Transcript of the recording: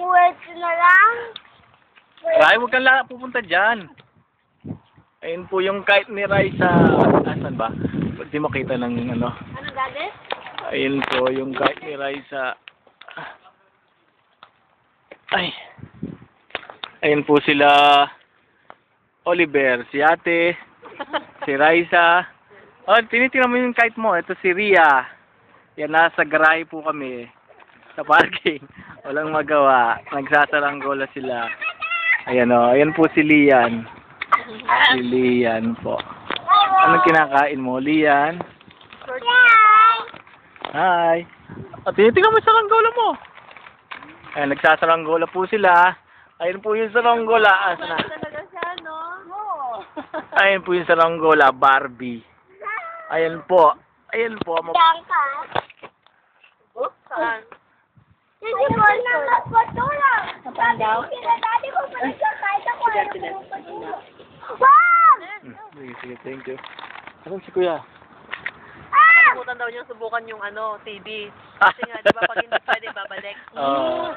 words na lang. Rai, huwag kang pupunta dyan. Ayun po yung kite ni Rai sa... Asan ba? Hindi makita ng ano. Ano galit? Ayun po yung kite ni Rai sa... Ay. Ayun po sila... Oliver, si Ate, si Raisa. Oh, tinitingnan mo yung kite mo. Ito si Ria. Yan, nasa garahe po kami. Sa parking. Walang magawa. Nagsasaranggola sila. Ayan o. Ayan po si Lian. Si Lian po. Anong kinakain mo, Lian? Hi. O, tinitingnan mo yung saranggola mo. Ayan, nagsasaranggola po sila. Ayun po yung saranggola. Asa na? Ayun po yung saranggola, Barbie. Ayan po. Ayan po. Saan ka? Saan? Hindi ko na magpatulong. Sabi ko kila dati ko pa kahit ako ay magpatulong. Wag! Sige, thank you. Anong si Kuya? Pupuntan daw niya subukan yung ano, TV. Kasi nga, di ba, pag hindi pwede, babalik. Oo.